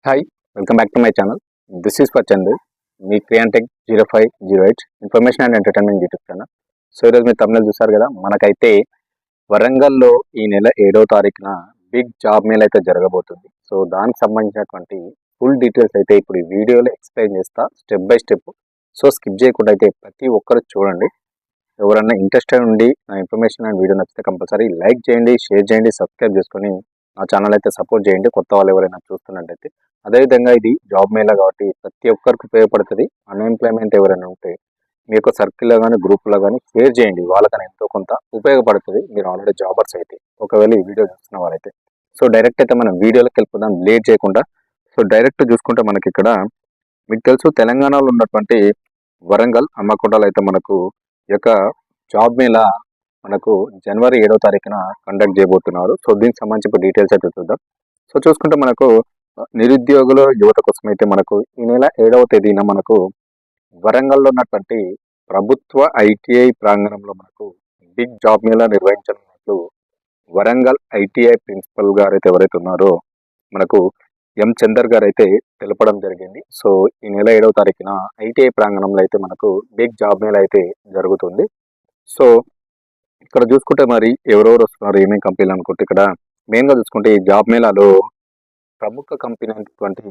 Hi welcome back to my channel. This is for Chandu, మీ క్రియాంటెక్ 0508 information and entertainment YouTube channel. So ఈరోజు మీరు తమిళ చూసారు కదా, మనకైతే వరంగల్లో ఈ నెల 7వ తారీఖున బిగ్ జాబ్ మేల్ అయితే జరగబోతుంది. సో దానికి సంబంధించినటువంటి ఫుల్ డీటెయిల్స్ అయితే ఇప్పుడు ఈ వీడియోలో ఎక్స్ప్లెయిన్ చేస్తా step by step. So skip చేయకుండా అయితే ప్రతి ఒక్కరు చూడండి. ఎవరన్నా ఇంట్రెస్టెడ్ ఉండి నా ఇన్ఫర్మేషన్ అండ్ వీడియో నచ్చితే కంపల్సరీ లైక్ చేయండి, షేర్ చేయండి, సబ్స్క్రైబ్ చేసుకొని ఆ ఛానల్ అయితే సపోర్ట్ చేయండి కొత్త వాళ్ళు ఎవరైనా చూస్తున్నట్టయితే. అదేవిధంగా ఇది జాబ్ మేళా కాబట్టి ప్రతి ఒక్కరికి ఉపయోగపడుతుంది. అన్ఎంప్లాయ్మెంట్ ఎవరైనా ఉంటే మీ యొక్క సర్కిల్లో కానీ గ్రూప్లో కానీ షేర్ చేయండి, వాళ్ళకైనా ఎంతో కొంత ఉపయోగపడుతుంది. మీరు ఆల్రెడీ జాబర్స్ అయితే ఒకవేళ ఈ వీడియో చూస్తున్న వాళ్ళైతే. సో డైరెక్ట్ అయితే మనం వీడియోలోకి వెళ్ళిపోదాం లేట్ చేయకుండా. సో డైరెక్ట్ చూసుకుంటే మనకి ఇక్కడ మీకు తెలుసు తెలంగాణలో ఉన్నటువంటి వరంగల్ హన్మకొండలో అయితే మనకు ఈ యొక్క జాబ్ మేళా మనకు జనవరి 7వ తారీఖున కండక్ట్ చేయబోతున్నారు. సో దీనికి సంబంధించి డీటెయిల్స్ అయితే చూద్దాం. సో చూసుకుంటే మనకు నిరుద్యోగుల యువత కోసం అయితే మనకు ఈ నెల 7వ తేదీన మనకు వరంగల్లో ఉన్నటువంటి ప్రభుత్వ ఐటీఐ ప్రాంగణంలో మనకు బిగ్ జాబ్ మేళా నిర్వహించనున్నట్లు వరంగల్ ఐటీఐ ప్రిన్సిపల్ గారు అయితే ఎవరైతే ఉన్నారో మనకు ఎం చందర్ గారు అయితే తెలపడం జరిగింది. సో ఈ నెల 7వ తారీఖున ఐటీఐ ప్రాంగణంలో అయితే మనకు బిగ్ జాబ్ మేళా అయితే జరుగుతుంది. సో ఇక్కడ చూసుకుంటే మరి ఎవరెవరు వస్తున్నారు, ఏమేమి కంపెనీలు అనుకుంటే ఇక్కడ మెయిన్గా చూసుకుంటే ఈ జాబ్ మేళాలో ప్రముఖ కంపెనీ అయినటువంటి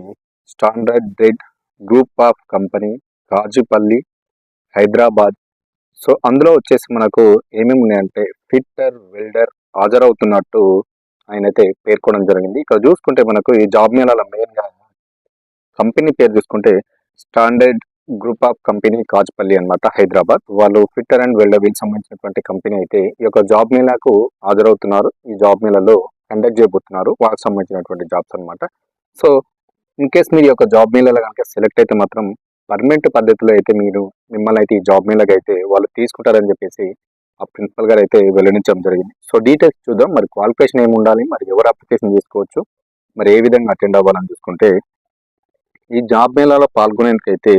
standard bread group of company Kajupalli Hyderabad. So అందులో వచ్చేసి మనకు ఏమేమి ఉన్నాయంటే ఫిట్టర్ వెల్డర్ హాజరవుతున్నట్టు ఆయన అయితే పేర్కొనడం జరిగింది. ఇక్కడ చూసుకుంటే మనకు ఈ జాబ్ మేళాలో మెయిన్గా కంపెనీ పేరు చూసుకుంటే స్టాండర్డ్ గ్రూప్ ఆఫ్ కంపెనీ కాజ్పల్లి అనమాట, హైదరాబాద్. వాళ్ళు ఫిట్టర్ అండ్ వెల్డర్ వీళ్ళకి సంబంధించినటువంటి కంపెనీ అయితే ఈ యొక్క జాబ్ మేళాకు హాజరవుతున్నారు. ఈ జాబ్ మేళాలో కండక్ట్ చేయబోతున్నారు వాళ్ళకి సంబంధించినటువంటి జాబ్స్ అనమాట. సో ఇన్ కేస్ మీరు యొక్క జాబ్ మేళాలో కనుక సెలెక్ట్ అయితే మాత్రం పర్మనెంట్ పద్ధతిలో అయితే మిమ్మల్ని అయితే ఈ జాబ్ మేళాకి అయితే వాళ్ళు తీసుకుంటారని చెప్పేసి ఆ ప్రిన్సిపల్ గారు అయితే వెల్లడించడం జరిగింది. సో డీటెయిల్స్ చూద్దాం. మరి క్వాలిఫికేషన్ ఏమి ఉండాలి, మరి ఎవరు అప్లికేషన్ చేసుకోవచ్చు, మరి ఏ విధంగా అటెండ్ అవ్వాలని చూసుకుంటే ఈ జాబ్ మేళాలో పాల్గొనేందుకైతే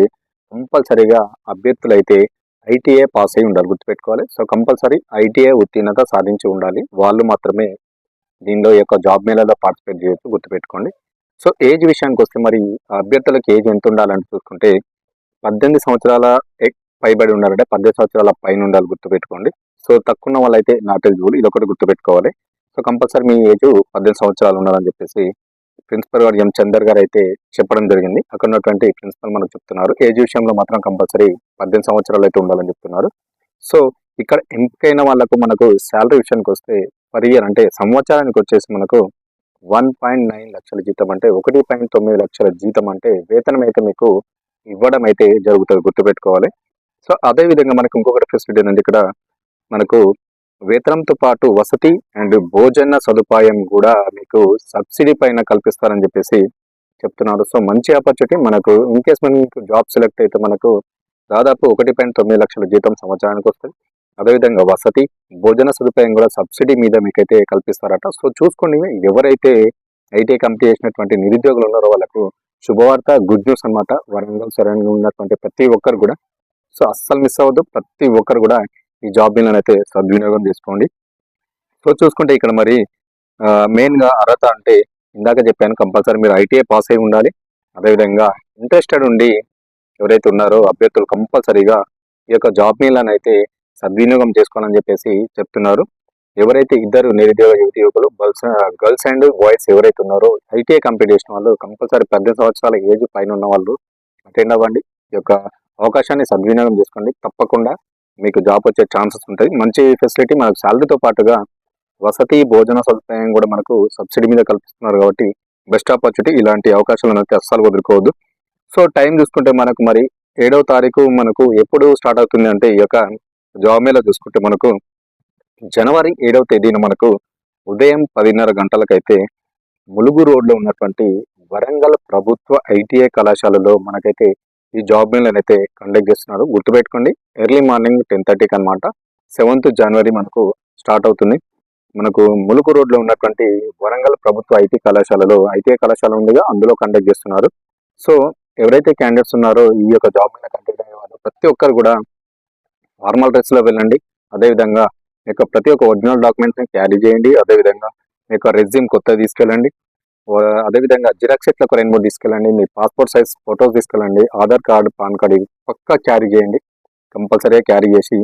కంపల్సరీగా అభ్యర్థులు అయితే ఐటీఐ పాస్ అయి ఉండాలి, గుర్తుపెట్టుకోవాలి. సో కంపల్సరీ ఐటీఐ ఉత్తీర్ణత సాధించి ఉండాలి, వాళ్ళు మాత్రమే దీనిలో యొక్క జాబ్ మేళాలో పార్టిసిపేట్ చేయొచ్చు, గుర్తుపెట్టుకోండి. సో ఏజ్ విషయానికి వస్తే మరి అభ్యర్థులకు ఏజ్ ఎంత ఉండాలని చూసుకుంటే 18 సంవత్సరాల పైబడి ఉండాలంటే 18 సంవత్సరాల పైన ఉండాలి, గుర్తుపెట్టుకోండి. సో తక్కువ ఉన్న వాళ్ళైతే నాట్ ఎలిజిబుల్, ఇది ఒకటి గుర్తుపెట్టుకోవాలి. సో కంపల్సరీ మీ ఏజ్ 18 సంవత్సరాలు ఉండాలని చెప్పేసి ప్రిన్సిపల్ గారు ఎం చందర్ గారు అయితే చెప్పడం జరిగింది. అక్కడ ఉన్నటువంటి ప్రిన్సిపల్ మనకు చెప్తున్నారు ఏజ్ విషయంలో మాత్రం కంపల్సరీ 18 సంవత్సరాలు అయితే ఉండాలని చెప్తున్నారు. సో ఇక్కడ ఎంపికైన వాళ్ళకు మనకు శాలరీ విషయానికి వస్తే పర్ ఇయర్ అంటే సంవత్సరానికి వచ్చేసి మనకు 1.9 లక్షల జీతం అంటే 1.9 లక్షల జీతం అంటే వేతనం అయితే మీకు ఇవ్వడం అయితే జరుగుతుంది, గుర్తుపెట్టుకోవాలి. సో అదేవిధంగా మనకు ఇంకొకటి ఫెసిలిటీ ఏంటంటే ఇక్కడ మనకు వేతనంతో పాటు వసతి అండ్ భోజన సదుపాయం కూడా మీకు సబ్సిడీ పైన కల్పిస్తారని చెప్పేసి చెప్తున్నారు. సో మంచి ఆపర్చునిటీ మనకు. ఇన్ కేస్ మనకు జాబ్ సెలెక్ట్ అయితే మనకు దాదాపు 1.9 లక్షల జీతం సంవత్సరానికి వస్తుంది. అదేవిధంగా వసతి భోజన సదుపాయం కూడా సబ్సిడీ మీద మీకైతే కల్పిస్తారట. సో చూసుకోండి, ఎవరైతే ఐటీ కంప్లీట్ చేసినటువంటి నిరుద్యోగులు ఉన్నారో వాళ్ళకు శుభవార్త, గుడ్ న్యూస్ అనమాట. వరంగల్ సరౌండింగ్ ఉన్నటువంటి ప్రతి ఒక్కరు కూడా సో అస్సలు మిస్ అవ్వద్దు, ప్రతి ఒక్కరు కూడా ఈ జాబ్ మేళాను అయితే సద్వినియోగం చేసుకోండి. సో చూసుకుంటే ఇక్కడ మరి మెయిన్గా అర్హత అంటే ఇందాక చెప్పాను, కంపల్సరీ మీరు ఐటీఐ పాస్ అయి ఉండాలి. అదేవిధంగా ఇంట్రెస్టెడ్ ఉండి ఎవరైతే ఉన్నారో అభ్యర్థులు కంపల్సరీగా ఈ యొక్క జాబ్ మేళాను అయితే సద్వినియోగం చేసుకోవాలని చెప్పేసి చెప్తున్నారు. ఎవరైతే ఇద్దరు నిరుద్యోగ యువకులు గర్ల్స్ అండ్ బాయ్స్ ఎవరైతే ఉన్నారో ఐటీఐ కంప్లీట్ చేసిన వాళ్ళు కంపల్సరీ 18 సంవత్సరాల ఏజ్ పైన ఉన్న వాళ్ళు అటెండ్ అవ్వండి. ఈ యొక్క అవకాశాన్ని సద్వినియోగం చేసుకోండి, తప్పకుండా మీకు జాబ్ వచ్చే ఛాన్సెస్ ఉంటాయి. మంచి ఫెసిలిటీ మనకు శాలరీతో పాటుగా వసతి భోజన సదుపాయం కూడా మనకు సబ్సిడీ మీద కల్పిస్తున్నారు కాబట్టి బెస్ట్ ఆపర్చునిటీ. ఇలాంటి అవకాశాలను అయితే అస్సలు వదులుకోవద్దు. సో టైం చూసుకుంటే మనకు మరి 7వ తారీఖు మనకు ఎప్పుడు స్టార్ట్ అవుతుంది అంటే ఈ యొక్క జాబ్ మేళా చూసుకుంటే మనకు జనవరి 7వ తేదీన మనకు ఉదయం 10:30 గంటలకైతే ములుగు రోడ్లో ఉన్నటువంటి వరంగల్ ప్రభుత్వ ఐటీఐ కళాశాలలో మనకైతే ఈ జాబ్ మేళాను అయితే కండక్ట్ చేస్తున్నారు, గుర్తుపెట్టుకోండి. ఎర్లీ మార్నింగ్ 10:30కి అనమాట. 7th జనవరి మనకు స్టార్ట్ అవుతుంది. మనకు ములుగు రోడ్లో ఉన్నటువంటి వరంగల్ ప్రభుత్వ ఐటీఐ కళాశాల ఉందిగా, అందులో కండక్ట్ చేస్తున్నారు. సో ఎవరైతే క్యాండిడేట్స్ ఉన్నారో ఈ యొక్క జాబ్ మేళా కండక్ట్ అయ్యే వాళ్ళు ప్రతి ఒక్కరు కూడా ఫార్మల్ డ్రెస్లో వెళ్ళండి. అదేవిధంగా మీ యొక్క ప్రతి ఒక్క ఒరిజినల్ డాక్యుమెంట్స్ని క్యారీ చేయండి. అదేవిధంగా మీ యొక్క రెజ్యూమ్ కొత్తగా తీసుకెళ్ళండి. అదేవిధంగా జిరాక్స్ సెట్లు ఒక 2-3 తీసుకెళ్ళండి. మీ పాస్పోర్ట్ సైజ్ ఫొటోస్ తీసుకెళ్ళండి. ఆధార్ కార్డు, పాన్ కార్డు ఇవి పక్కా క్యారీ చేయండి. కంపల్సరీగా క్యారీ చేసి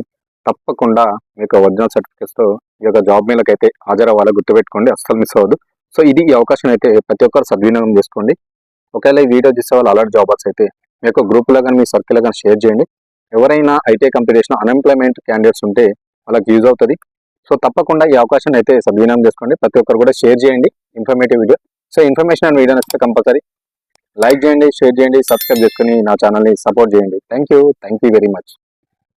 తప్పకుండా మీకు ఒరిజినల్ సర్టిఫికేట్స్తో ఈ యొక్క జాబ్ మేళకైతే హాజరవ్వాలో గుర్తుపెట్టుకోండి. అస్సలు మిస్ అవ్వద్దు. సో ఇది ఈ అవకాశం అయితే ప్రతి ఒక్కరు సద్వినియోగం చేసుకోండి. ఒకవేళ ఈ వీడియో చూసే వాళ్ళు అలాంటి జాబర్స్ అయితే మీ యొక్క గ్రూప్లో కానీ మీ సర్కిల్లో కానీ షేర్ చేయండి. ఎవరైనా ఐటీఐ కంప్లీట్ చేసిన అన్ఎంప్లాయ్మెంట్ క్యాండిడేట్స్ ఉంటే వాళ్ళకి యూజ్ అవుతుంది. సో తప్పకుండా ఈ అవకాశాన్ని అయితే సద్వినియోగం చేసుకోండి. ప్రతి ఒక్కరు కూడా షేర్ చేయండి informative video. So information and video నచ్చితే కంపల్సరీ లైక్ చేయండి, షేర్ చేయండి, సబ్స్క్రైబ్ చేసుకుని నా ఛానల్ని సపోర్ట్ చేయండి. Thank you very much.